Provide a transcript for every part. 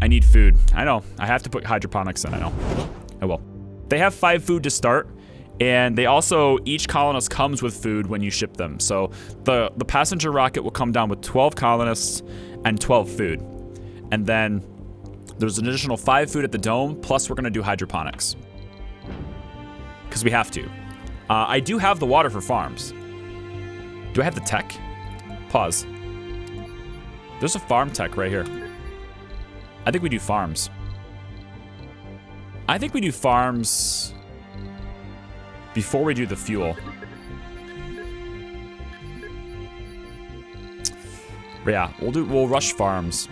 I need food. I know. I have to put hydroponics in. I know. I will. They have 5 food to start. And they also, each colonist comes with food when you ship them. So the passenger rocket will come down with 12 colonists and 12 food. And then there's an additional 5 food at the dome, plus we're gonna do hydroponics. Because we have to. I do have the water for farms. Do I have the tech? Pause. There's a farm tech right here. I think we do farms. I think we do farms before we do the fuel. But yeah, we'll rush farms.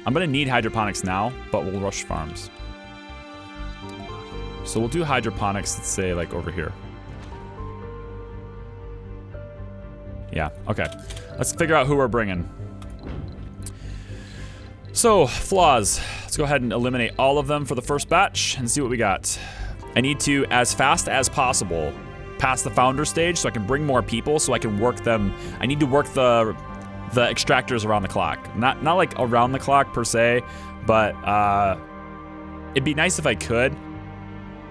I'm gonna need hydroponics now, but we'll rush farms. So we'll do hydroponics, let's say like over here. Yeah, okay. Let's figure out who we're bringing. So, flaws. Let's go ahead and eliminate all of them for the first batch and see what we got. I need to, as fast as possible, pass the founder stage so I can bring more people so I can work them. I need to work the extractors around the clock. Not like around the clock per se, but it'd be nice if I could.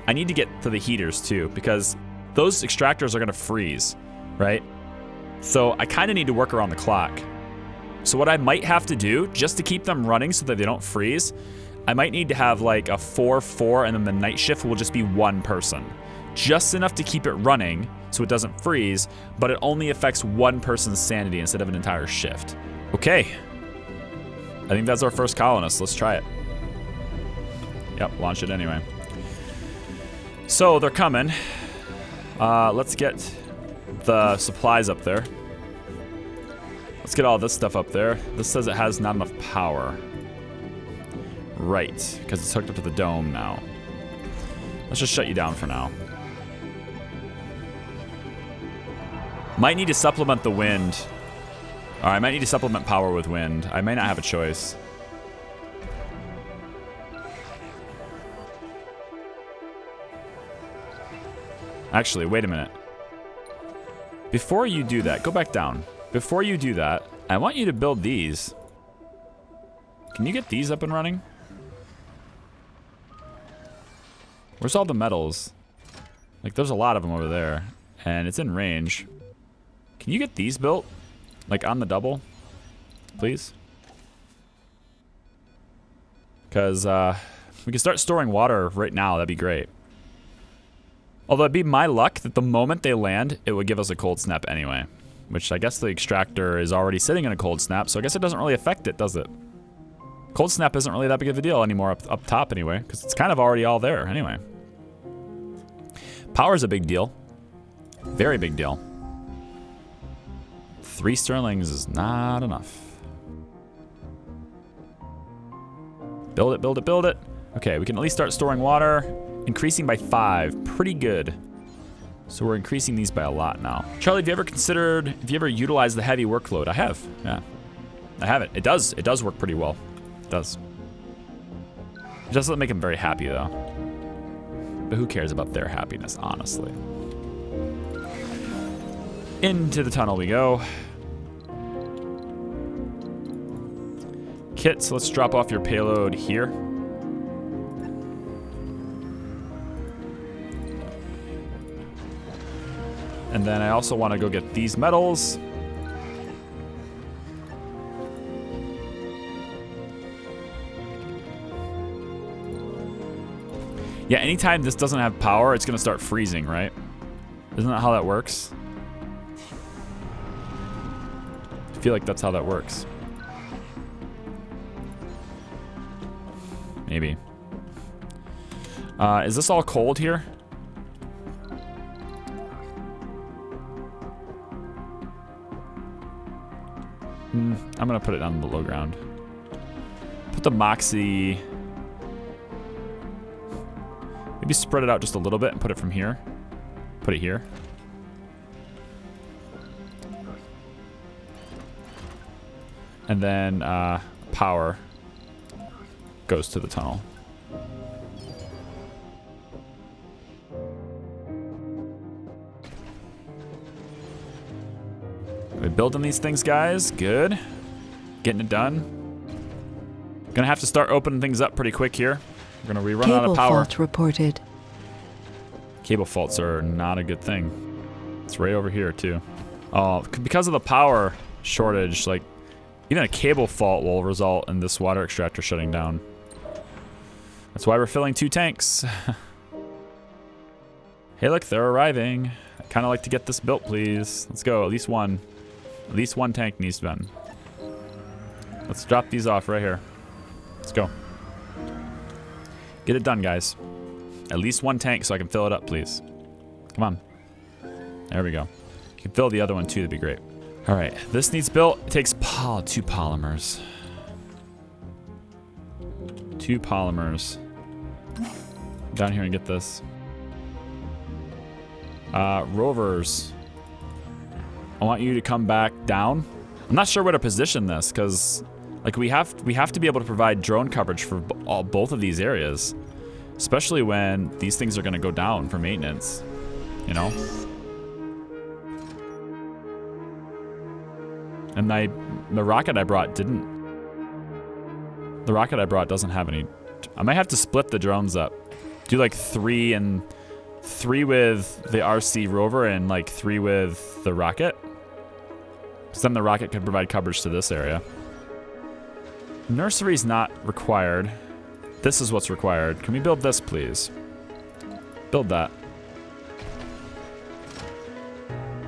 I need to get to the heaters too, because those extractors are gonna freeze, right? So I kinda need to work around the clock. So what I might have to do, just to keep them running so that they don't freeze, I might need to have like a 4-4 and then the night shift will just be 1 person. Just enough to keep it running so it doesn't freeze, but it only affects 1 person's sanity instead of an entire shift. Okay. I think that's our first colonist. Let's try it. Yep, launch it anyway. So they're coming. Let's get the supplies up there. Let's get all this stuff up there. This says it has not enough power. Right, because it's hooked up to the dome now. Let's just shut you down for now. Might need to supplement the wind. Or I might need to supplement power with wind. I may not have a choice. Actually, wait a minute. Before you do that, go back down. Before you do that, I want you to build these. Can you get these up and running? Where's all the metals? Like, there's a lot of them over there. And it's in range. Can you get these built? Like, on the double? Please? Because, we can start storing water right now. That'd be great. Although it'd be my luck that the moment they land, it would give us a cold snap anyway. Which I guess the extractor is already sitting in a cold snap, so I guess it doesn't really affect it, does it? Cold snap isn't really that big of a deal anymore up top anyway, because it's kind of already all there anyway. Power's a big deal. Very big deal. 3 sterlings is not enough. Build it, build it, build it. Okay, we can at least start storing water. Increasing by 5, pretty good. So we're increasing these by a lot now. Charlie, have you ever utilized the heavy workload? I have, yeah. I have it. It does work pretty well. It does. It doesn't make them very happy though. But who cares about their happiness, honestly? Into the tunnel we go. Kits, let's drop off your payload here. And then I also want to go get these metals. Yeah, anytime this doesn't have power, it's going to start freezing, right? Isn't that how that works? I feel like that's how that works. Maybe. Is this all cold here? I'm gonna put it on the low ground. Put the Moxie. Maybe spread it out just a little bit and put it from here. Put it here. And then power goes to the tunnel. Are we building these things, guys? Good. Getting it done. Gonna have to start opening things up pretty quick here. We're gonna rerun out of Cable power. fault reported. Cable faults are not a good thing. It's right over here too. Oh, because of the power shortage, like even a cable fault will result in this water extractor shutting down. That's why we're filling 2 tanks. Hey, look, they're arriving. I'd kind of like to get this built, please. Let's go. At least one. At least one tank needs to be done. Let's drop these off right here. Let's go. Get it done, guys. At least one tank so I can fill it up, please. Come on. There we go. You can fill the other one too, that'd be great. All right, this needs built. It takes 2 polymers. 2 polymers. Down here and get this. Rovers. I want you to come back down. I'm not sure where to position this because like we have to be able to provide drone coverage for both of these areas, especially when these things are going to go down for maintenance, you know? And the rocket I brought didn't. The rocket I brought doesn't have any. I might have to split the drones up. Do like 3 with the RC rover and like 3 with the rocket. So then the rocket could provide coverage to this area. Nursery's not required. This is what's required. Can we build this, please? Build that.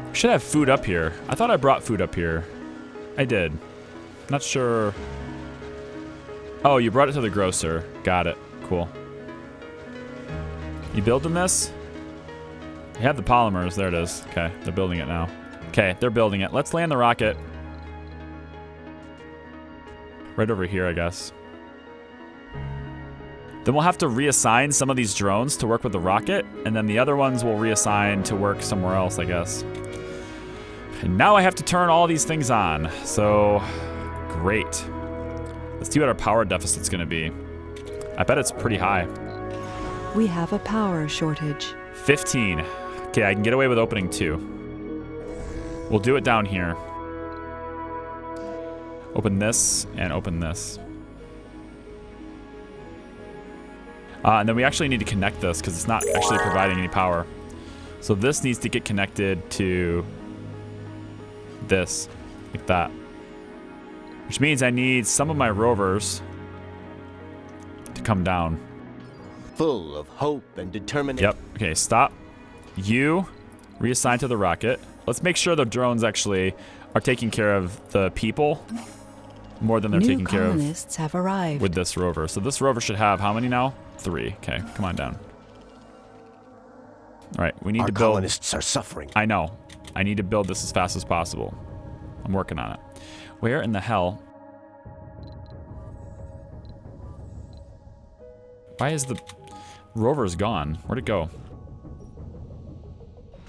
We should have food up here. I thought I brought food up here. I did. Not sure. Oh, you brought it to the grocer. Got it. Cool. You building this? You have the polymers. There it is. Okay, they're building it now. Okay, they're building it. Let's land the rocket. Right over here, I guess. Then we'll have to reassign some of these drones to work with the rocket, and then the other ones will reassign to work somewhere else, I guess. And now I have to turn all these things on. So, great. Let's see what our power deficit's gonna be. I bet it's pretty high. We have a power shortage. 15. Okay, I can get away with opening 2. We'll do it down here. Open this and open this. And then we actually need to connect this because it's not actually providing any power. So this needs to get connected to this, like that. Which means I need some of my rovers to come down. Full of hope and determination. Yep, okay, stop. You reassign to the rocket. Let's make sure the drones actually are taking care of the people more than they're taking care of colonists have arrived with this rover. So this rover should have how many now? 3. Okay, come on down. All right, we need to build. Our colonists are suffering. I know. I need to build this as fast as possible. I'm working on it. Where in the hell? Why is the rover's gone? Where'd it go?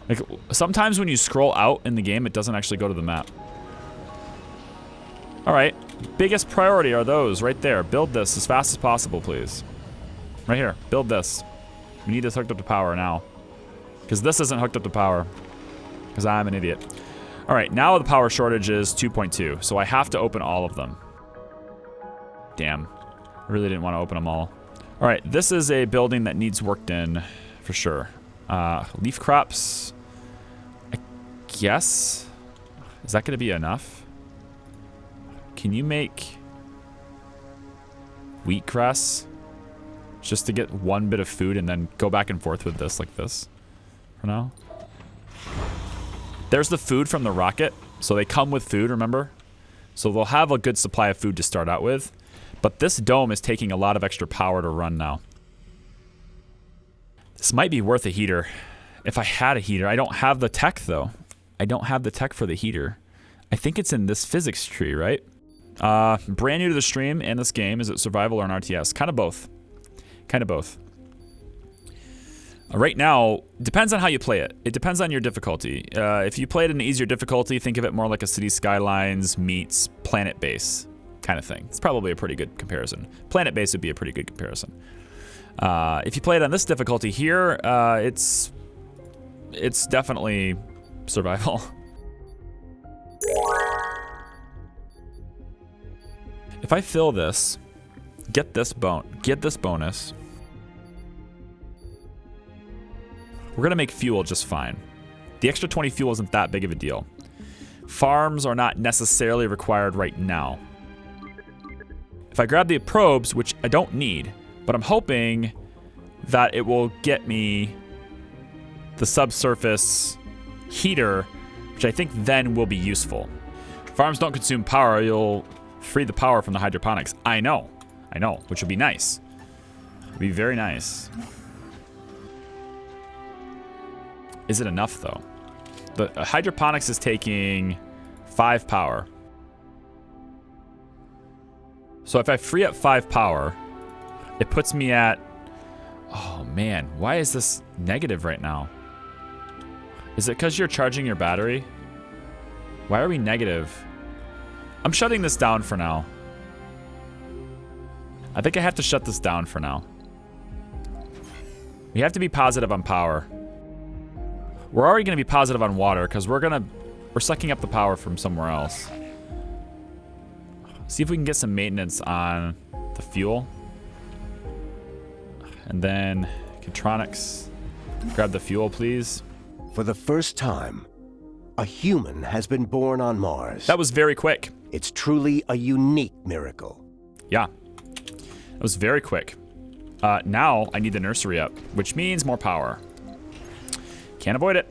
Like, sometimes when you scroll out in the game, it doesn't actually go to the map. All right, biggest priority are those right there. Build this as fast as possible, please. Right here, build this. We need this hooked up to power now. Because this isn't hooked up to power. Because I'm an idiot. All right, now the power shortage is 2.2, so I have to open all of them. Damn, I really didn't want to open them all. All right, this is a building that needs worked in for sure. Leaf crops, I guess. Is that gonna be enough? Can you make wheatgrass just to get 1 bit of food and then go back and forth with this like this for now? There's the food from the rocket. So they come with food, remember? So they'll have a good supply of food to start out with. But this dome is taking a lot of extra power to run now. This might be worth a heater. If I had a heater. I don't have the tech though. I don't have the tech for the heater. I think it's in this physics tree, right? Brand new to the stream and this game. Is it survival or an RTS? Kind of both. Kind of both. Right now, depends on how you play it. It depends on your difficulty. If you play it in an easier difficulty, think of it more like a City Skylines meets Planet Base kind of thing. It's probably a pretty good comparison. Planet Base would be a pretty good comparison. If you play it on this difficulty here, it's definitely survival. If I fill this Get this bonus. We're gonna make fuel just fine. The extra 20 fuel isn't that big of a deal. Farms are not necessarily required right now. If I grab the probes, which I don't need, but I'm hoping that it will get me the subsurface heater, which I think then will be useful. Farms don't consume power. You'll free the power from the hydroponics. I know, which would be nice. It'd be very nice. Is it enough though? The hydroponics is taking 5 power. So if I free up 5 power, it puts me at... Oh man, why is this negative right now? Is it because you're charging your battery? Why are we negative? I'm shutting this down for now. I think I have to shut this down for now. We have to be positive on power. We're already going to be positive on water because we're sucking up the power from somewhere else. See if we can get some maintenance on the fuel. And then Electronics. Grab the fuel, please. For the first time, a human has been born on Mars. That was very quick. It's truly a unique miracle. Yeah. It was very quick. Now I need the nursery up, which means more power. Can't avoid it.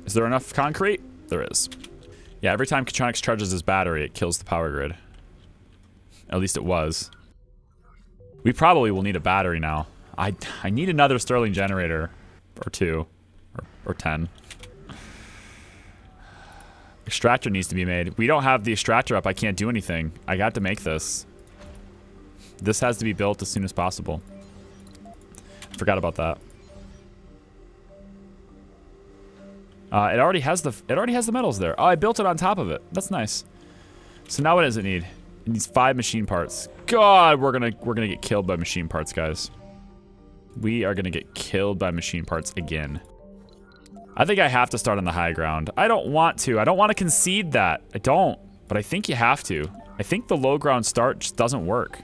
Is there enough concrete? There is. Yeah, every time Electronics charges his battery, it kills the power grid. At least it was. We probably will need a battery now. I need another Stirling generator. Or 2. Or 10. Extractor needs to be made. We don't have the extractor up. I can't do anything. I got to make this. This has to be built as soon as possible. Forgot about that. It already has the metals there. Oh, I built it on top of it. That's nice. So now what does it need? It needs 5 machine parts. God, we're gonna get killed by machine parts, guys. We are gonna get killed by machine parts again. I think I have to start on the high ground. I don't want to. I don't want to concede that. I don't. But I think you have to. I think the low ground start just doesn't work.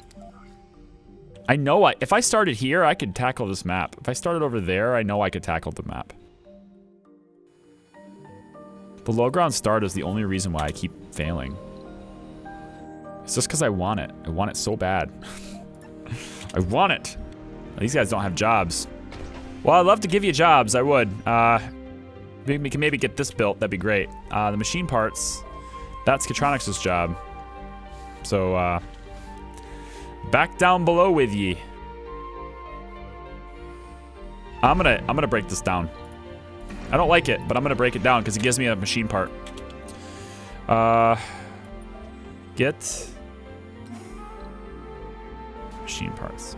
I know if I started here, I could tackle this map. If I started over there, I know I could tackle the map. The low ground start is the only reason why I keep failing. It's just because I want it. I want it so bad. I want it. These guys don't have jobs. Well, I'd love to give you jobs. I would. We can maybe get this built. That'd be great. The machine parts, that's Electronics' job. So, back down below with ye. I'm gonna break this down. I don't like it, but I'm gonna break it down because it gives me a machine part. Get machine parts.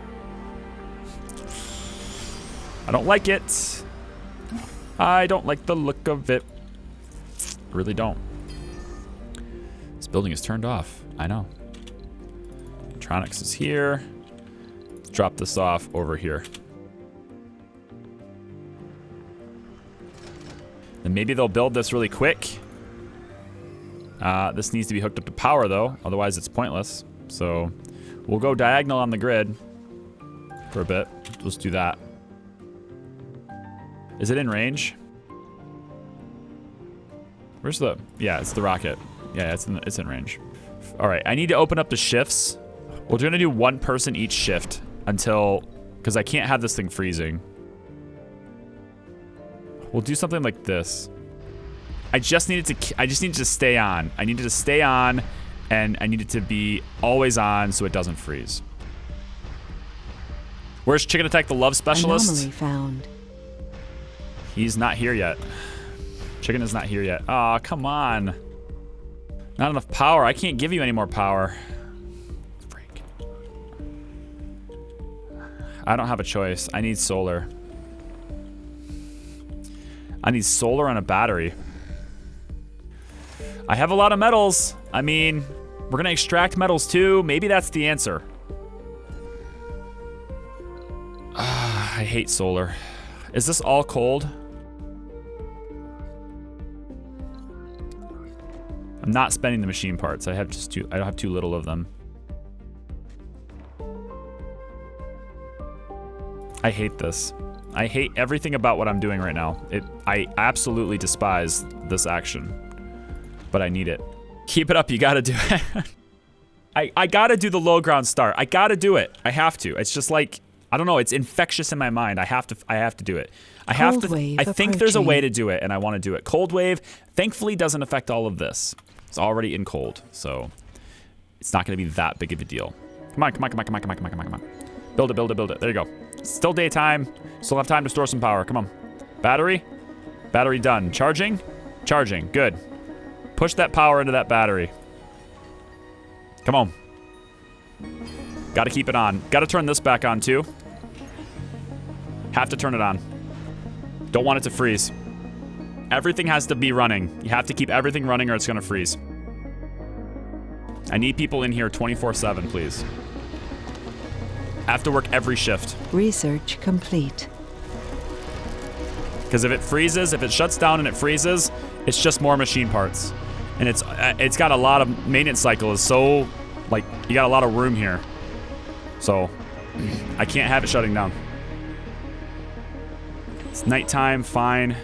I don't like it. I don't like the look of it. I really don't. This building is turned off. I know. Electronics is here. Let's drop this off over here. And maybe they'll build this really quick. This needs to be hooked up to power though, otherwise it's pointless. So we'll go diagonal on the grid for a bit. Let's do that. Is it in range? Where's the... Yeah, it's the rocket. Yeah, it's in range. All right, I need to open up the shifts. We're gonna do 1 person each shift until... Because I can't have this thing freezing. We'll do something like this. I just needed to stay on. I needed to stay on, and I needed to be always on so it doesn't freeze. Where's Chicken Attack the Love Specialist? Anomaly found. He's not here yet. Chicken is not here yet. Aw, come on. Not enough power. I can't give you any more power. Freak. I don't have a choice. I need solar. I need solar on a battery. I have a lot of metals. I mean, we're gonna extract metals too. Maybe that's the answer. I hate solar. Is this all cold? I'm not spending the machine parts. I don't have too little of them. I hate this. I hate everything about what I'm doing right now. I absolutely despise this action, but I need it. Keep it up. You got to do it. I got to do the low ground start. I got to do it. I have to. It's just like, I don't know. It's infectious in my mind. I have to do it. I think there's a way to do it, and I want to do it. Cold wave, thankfully, doesn't affect all of this. It's already in cold, so it's not going to be that big of a deal. Come on. Build it. There you go. Still daytime. Still have time to store some power. Come on. Battery done. Charging. Good. Push that power into that battery. Come on. Got to keep it on. Got to turn this back on too. Have to turn it on. Don't want it to freeze. Everything has to be running. You have to keep everything running or it's going to freeze. I need people in here 24/7, please. I have to work every shift. Research complete. Because if it freezes, if it shuts down and it freezes, it's just more machine parts. And it's got a lot of maintenance cycle is so, like, you got a lot of room here. So I can't have it shutting down. It's nighttime, fine.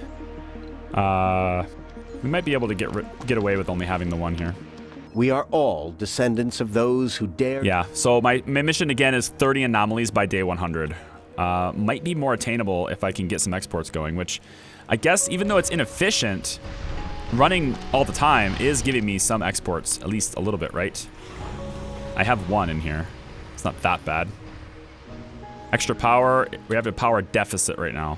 We might be able to get away with only having the one here. We are all descendants of those who dare... Yeah, so my mission again is 30 anomalies by day 100. Might be more attainable if I can get some exports going, which I guess even though it's inefficient, running all the time is giving me some exports, at least a little bit, right? I have one in here. It's not that bad. Extra power. We have a power deficit right now.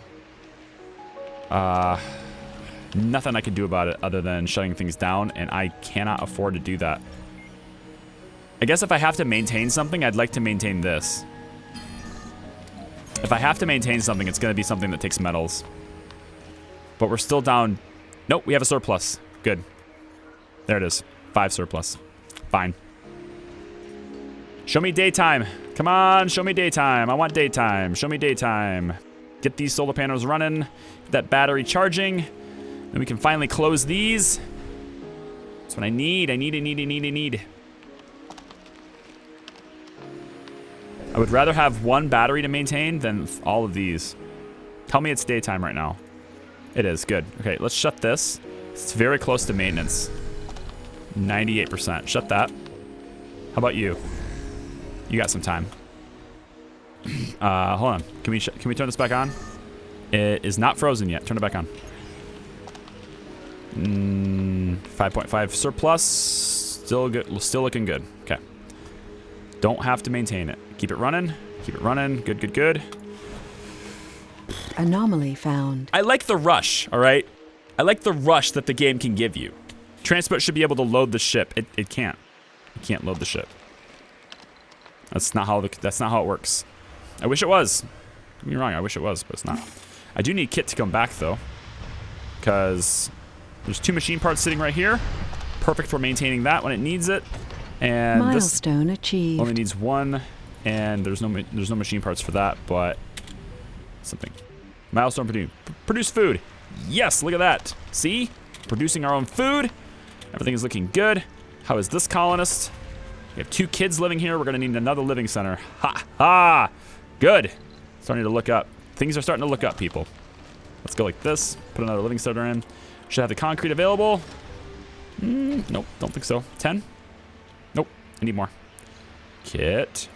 Nothing I can do about it other than shutting things down, and I cannot afford to do that. I guess if I have to maintain something, I'd like to maintain this. If I have to maintain something, it's going to be something that takes metals. But we're still down. Nope, we have a surplus. Good. There it is. 5 surplus. Fine. Show me daytime. Come on, show me daytime. I want daytime. Show me daytime. Get these solar panels running. Get that battery charging. Then we can finally close these. That's what I need. I need. I would rather have one battery to maintain than all of these. Tell me it's daytime right now. It is. Good. Okay, let's shut this. It's very close to maintenance. 98%. Shut that. How about you? You got some time. Hold on. Can we turn this back on? It is not frozen yet. Turn it back on. 5.5 surplus. Still good. Still looking good. Okay. Don't have to maintain it. Keep it running. Keep it running. Good. Anomaly found. I like the rush, all right? I like the rush that the game can give you. Transport should be able to load the ship. It can't. It can't load the ship. That's not how it works. I wish it was. Don't get me wrong, I wish it was, but it's not. I do need kit to come back though, because there's 2 machine parts sitting right here. Perfect for maintaining that when it needs it. And milestone achieved. Only needs 1, and there's no machine parts for that, but something. Milestone produce food. Yes, look at that. See? Producing our own food. Everything is looking good. How is this colonist? We have 2 kids living here. We're going to need another living center. Ha! Good. Starting to look up. Things are starting to look up, people. Let's go like this. Put another living center in. Should have the concrete available. Nope, don't think so. 10? Nope, I need more. Kit.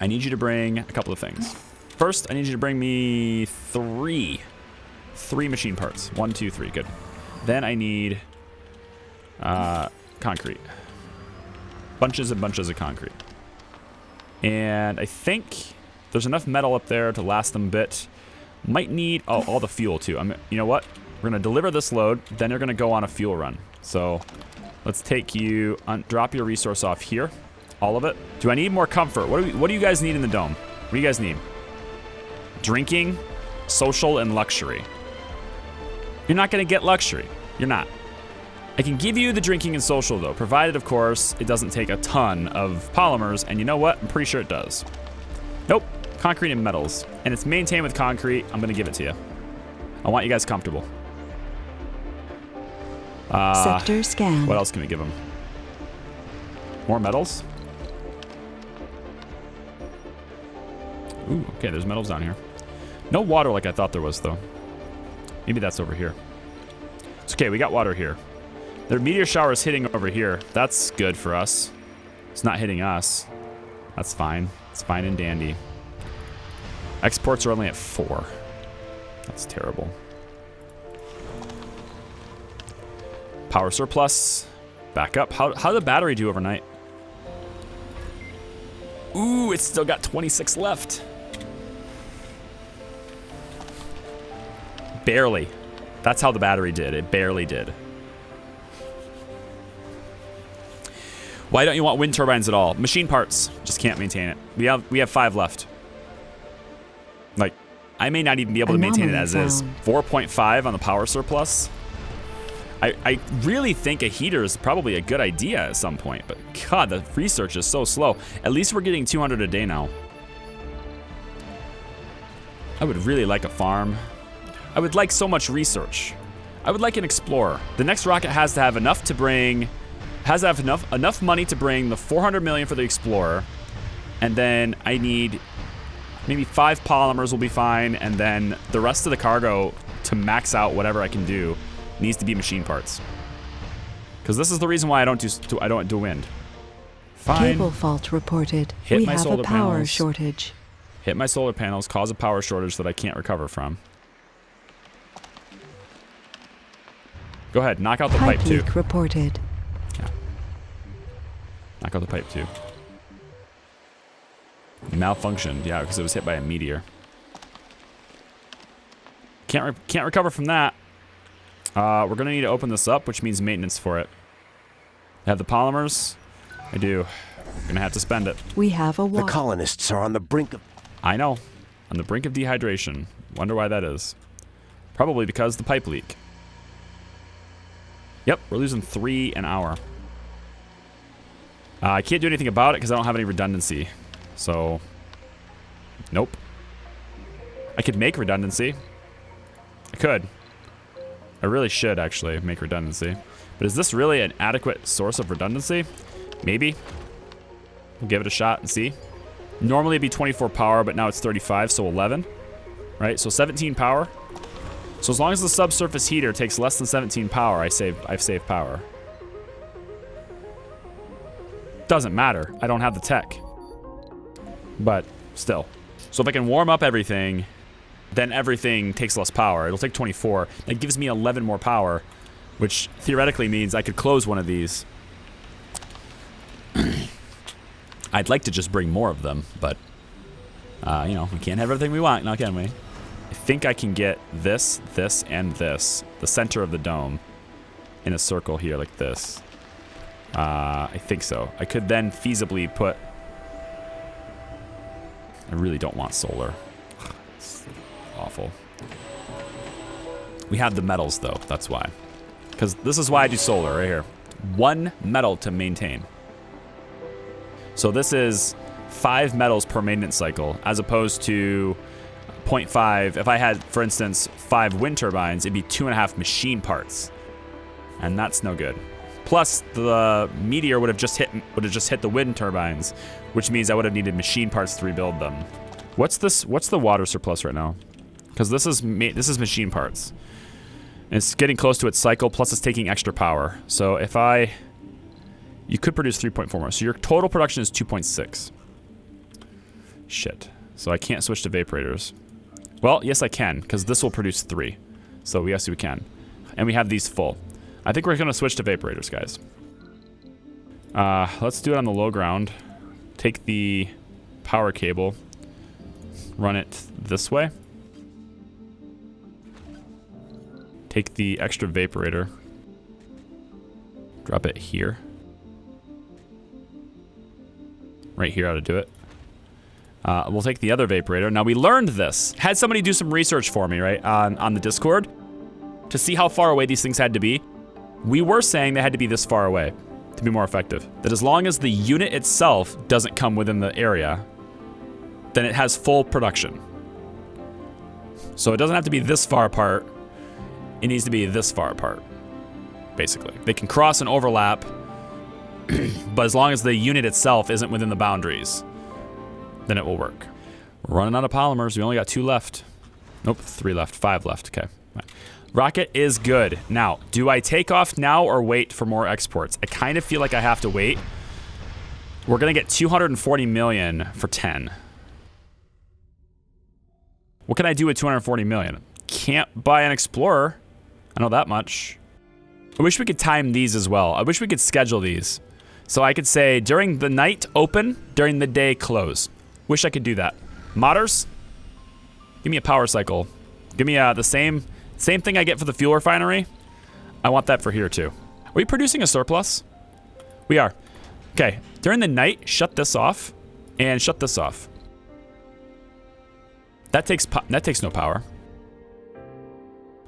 I need you to bring a couple of things. First, I need you to bring me 3 machine parts. 1, 2, 3. Good. Then I need concrete. Bunches and bunches of concrete. And I think there's enough metal up there to last them a bit. Might need all the fuel too. You know what? We're gonna deliver this load. Then you're gonna go on a fuel run. So let's take you drop your resource off here. All of it. Do I need more comfort? What do you guys need in the dome? What do you guys need? Drinking, social, and luxury. You're not gonna get luxury. You're not. I can give you the drinking and social though, provided of course it doesn't take a ton of polymers, and you know what? I'm pretty sure it does. Nope, concrete and metals. And it's maintained with concrete. I'm gonna give it to you. I want you guys comfortable. Sector scan. What else can we give them? More metals? Ooh, okay, there's metals down here. No water like I thought there was, though. Maybe that's over here. It's okay, we got water here. The meteor shower is hitting over here. That's good for us. It's not hitting us. That's fine. It's fine and dandy. Exports are only at 4. That's terrible. Power surplus. Back up. How did the battery do overnight? Ooh, it's still got 26 left. Barely. That's how the battery did. It barely did. Why don't you want wind turbines at all? Machine parts. Just can't maintain it. We have 5 left. Like, I may not even be able to maintain it as is. 4.5 on the power surplus. I really think a heater is probably a good idea at some point, but God, the research is so slow. At least we're getting 200 a day now. I would really like a farm. I would like so much research. I would like an explorer. The next rocket has to have enough to bring, has to have enough money to bring the 400 million for the explorer, and then I need maybe 5 polymers will be fine, and then the rest of the cargo to max out whatever I can do needs to be machine parts. Because this is the reason why I don't do wind. Fine. Cable fault reported. Hit We my have solar a power panels. shortage. Hit my solar panels, cause a power shortage that I can't recover from. Go ahead, knock out the pipe too. Leak reported. Yeah. Knock out the pipe too. Malfunctioned, yeah, because it was hit by a meteor. Can't recover from that. We're gonna need to open this up, which means maintenance for it. I have the polymers. I do. I'm gonna have to spend it. We have a The water. colonists are on the brink of... I know. On the brink of dehydration. Wonder why that is. Probably because the pipe leak. Yep, we're losing 3 an hour. I can't do anything about it because I don't have any redundancy. So, nope. I could make redundancy. I could. I really should actually make redundancy. But is this really an adequate source of redundancy? Maybe. We'll give it a shot and see. Normally it'd be 24 power, but now it's 35, so 11. Right, so 17 power. So as long as the subsurface heater takes less than 17 power, I've saved power. Doesn't matter. I don't have the tech. But still. So if I can warm up everything, then everything takes less power. It'll take 24. That gives me 11 more power, which theoretically means I could close one of these. I'd like to just bring more of them, but, you know, we can't have everything we want now, can we? I think I can get this, this, and this, the center of the dome, in a circle here like this. I think so. I could then feasibly put... I really don't want solar. It's awful. We have the metals, though. That's why. Because this is why I do solar right here. 1 metal to maintain. So this is 5 metals per maintenance cycle, as opposed to 0.5. If I had, for instance, 5 wind turbines, it'd be 2.5 machine parts, and that's no good. Plus, the meteor would have just hit the wind turbines, which means I would have needed machine parts to rebuild them. What's this? What's the water surplus right now? Because this is machine parts. And it's getting close to its cycle. Plus, it's taking extra power. So if you could produce 3.4 more. So your total production is 2.6. Shit. So I can't switch to vaporators. Well, yes, I can, because this will produce 3. So yes, we can. And we have these full. I think we're going to switch to vaporators, guys. Let's do it on the low ground. Take the power cable. Run it this way. Take the extra vaporator. Drop it here. Right here, how to do it. We'll take the other vaporator. Now, we learned this. Had somebody do some research for me, right, on the Discord to see how far away these things had to be. We were saying they had to be this far away to be more effective. That as long as the unit itself doesn't come within the area, then it has full production. So it doesn't have to be this far apart. It needs to be this far apart, basically. They can cross and overlap, but as long as the unit itself isn't within the boundaries, then it will work. We're running out of polymers. We only got 2 left. Nope, 3 left. 5 left. Okay. Right. Rocket is good. Now, do I take off now or wait for more exports? I kind of feel like I have to wait. We're going to get 240 million for 10. What can I do with 240 million? Can't buy an Explorer. I know that much. I wish we could time these as well. I wish we could schedule these. So I could say during the night open, during the day close. Wish I could do that. Modders, give me a power cycle. Give me the same thing I get for the fuel refinery. I want that for here too. Are we producing a surplus? We are. Okay, during the night, shut this off and shut this off. That takes no power.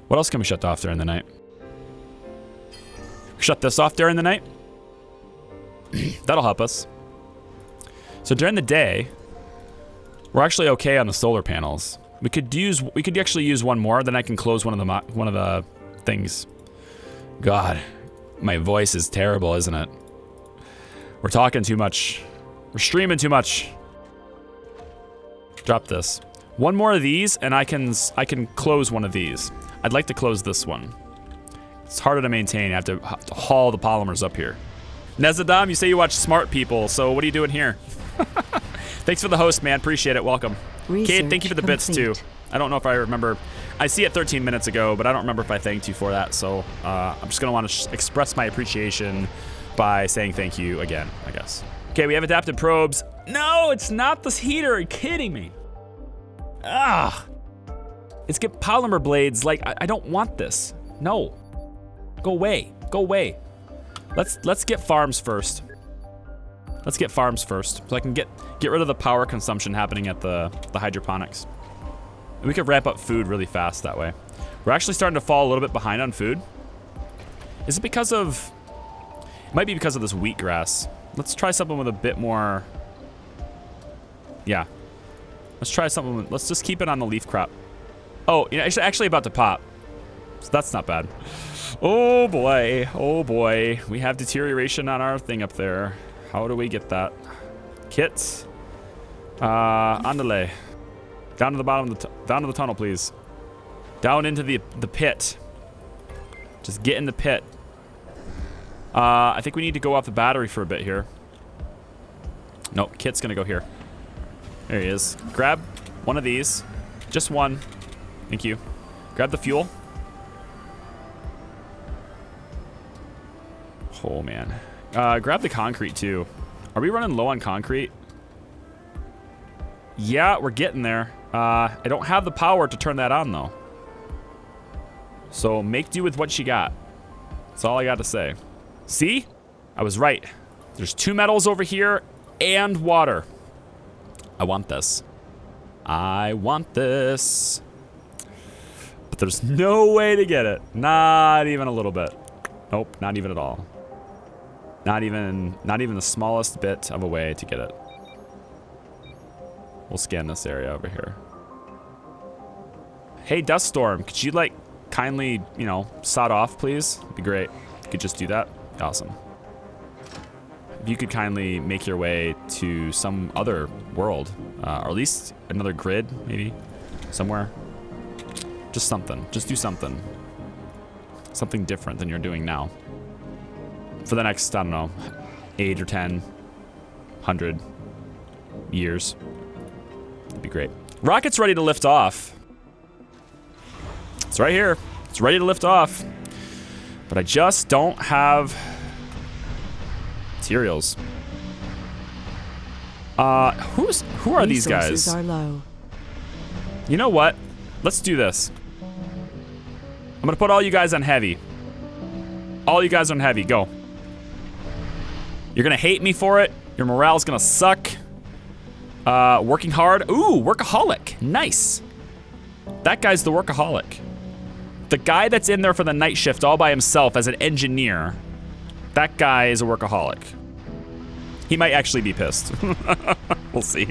What else can we shut off during the night? Shut this off during the night. That'll help us. So during the day, we're actually okay on the solar panels. We could actually use one more, then I can close one of the things. God, my voice is terrible, isn't it? We're talking too much. We're streaming too much. Drop this. One more of these, and I can close one of these. I'd like to close this one. It's harder to maintain. I have to haul the polymers up here. Nezadam, you say you watch Smart People, so what are you doing here? Thanks for the host, man. Appreciate it. Welcome. Kate, thank you for the bits, too. I don't know if I remember. I see it 13 minutes ago, but I don't remember if I thanked you for that. So I'm just going to want to express my appreciation by saying thank you again, I guess. Okay, we have adapted probes. No, it's not this heater. Are you kidding me? Ah. It's get polymer blades. Like, I don't want this. No. Go away. Go away. Let's get farms first. Let's get farms first, so I can get rid of the power consumption happening at the hydroponics. And we could ramp up food really fast that way. We're actually starting to fall a little bit behind on food. Is it because of... It might be because of this wheatgrass. Let's try something with a bit more... Yeah. Let's try something with... Let's just keep it on the leaf crop. Oh, you know, it's actually about to pop. So that's not bad. Oh boy. Oh boy. We have deterioration on our thing up there. How do we get that? Kits. Andale. Down to the bottom of down to the tunnel, please. Down into the pit. Just get in the pit. I think we need to go off the battery for a bit here. Nope, Kit's gonna go here. There he is. Grab one of these. Just one. Thank you. Grab the fuel. Oh, man. Grab the concrete, too. Are we running low on concrete? Yeah, we're getting there. I don't have the power to turn that on, though. So make do with what you got. That's all I got to say. See? I was right. There's 2 metals over here and water. I want this. I want this. But there's no way to get it. Not even a little bit. Nope, not even at all. Not even the smallest bit of a way to get it. We'll scan this area over here. Hey, Dust Storm, could you, like, kindly, you know, sod off, please? It'd be great. You could just do that. Awesome. If you could kindly make your way to some other world, or at least another grid, maybe, somewhere. Just something. Just do something. Something different than you're doing now. For the next, I don't know, 8 or 10, 100 years. That'd be great. Rocket's ready to lift off. It's right here. It's ready to lift off. But I just don't have materials. Who are these guys? Resources are low. You know what? Let's do this. I'm gonna put all you guys on heavy. All you guys on heavy, go. You're gonna hate me for it. Your morale's gonna suck. Working hard. Ooh, workaholic. Nice. That guy's the workaholic. The guy that's in there for the night shift all by himself as an engineer, that guy is a workaholic. He might actually be pissed. We'll see.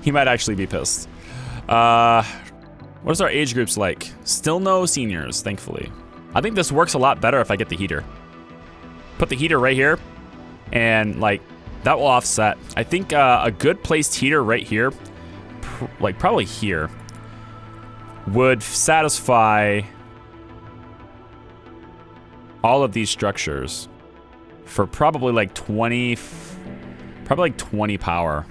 He might actually be pissed. What is our age groups like? Still no seniors, thankfully. I think this works a lot better if I get the heater. Put the heater right here, and like, that will offset. I think a good placed heater right here like probably here, would satisfy all of these structures for probably like 20 power.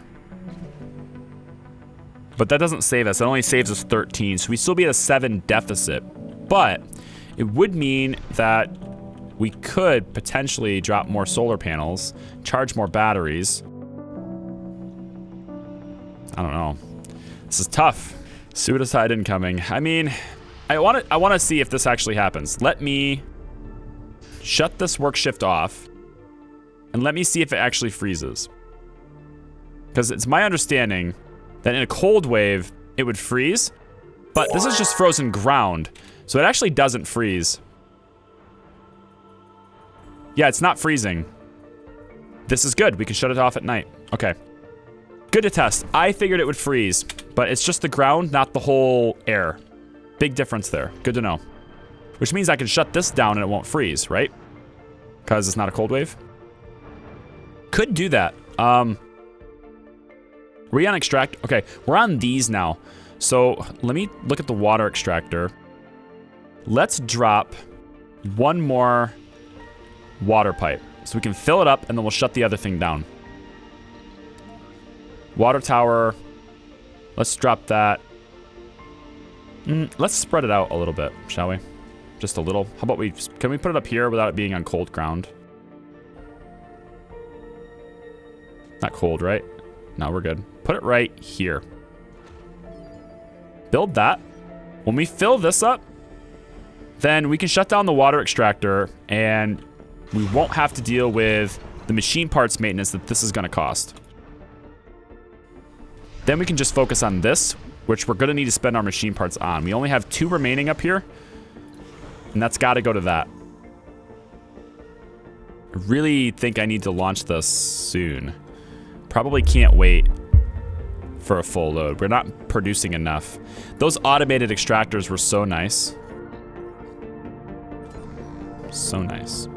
But that doesn't save us. It only saves us 13. So we still be at a 7 deficit. But it would mean that we could potentially drop more solar panels, charge more batteries. I don't know. This is tough. Suicide incoming. I mean, I want to see if this actually happens. Let me shut this work shift off and let me see if it actually freezes. Because it's my understanding that in a cold wave, it would freeze, but this is just frozen ground, so it actually doesn't freeze. Yeah, it's not freezing. This is good. We can shut it off at night. Okay. Good to test. I figured it would freeze, but it's just the ground, not the whole air. Big difference there. Good to know. Which means I can shut this down and it won't freeze, right? Because it's not a cold wave. Could do that. Are we on extract? Okay, we're on these now. So let me look at the water extractor. Let's drop one more water pipe so we can fill it up and then we'll shut the other thing down. Water tower. Let's drop that. Let's spread it out a little bit, shall we? Just a little. How about can we put it up here without it being on cold ground? Not cold, right? No, we're good. Put it right here. Build that. When we fill this up, then we can shut down the water extractor and we won't have to deal with the machine parts maintenance that this is going to cost. Then we can just focus on this, which we're going to need to spend our machine parts on. We only have 2 remaining up here, and that's got to go to that. I really think I need to launch this soon. Probably can't wait for a full load. We're not producing enough. Those automated extractors were so nice. So nice.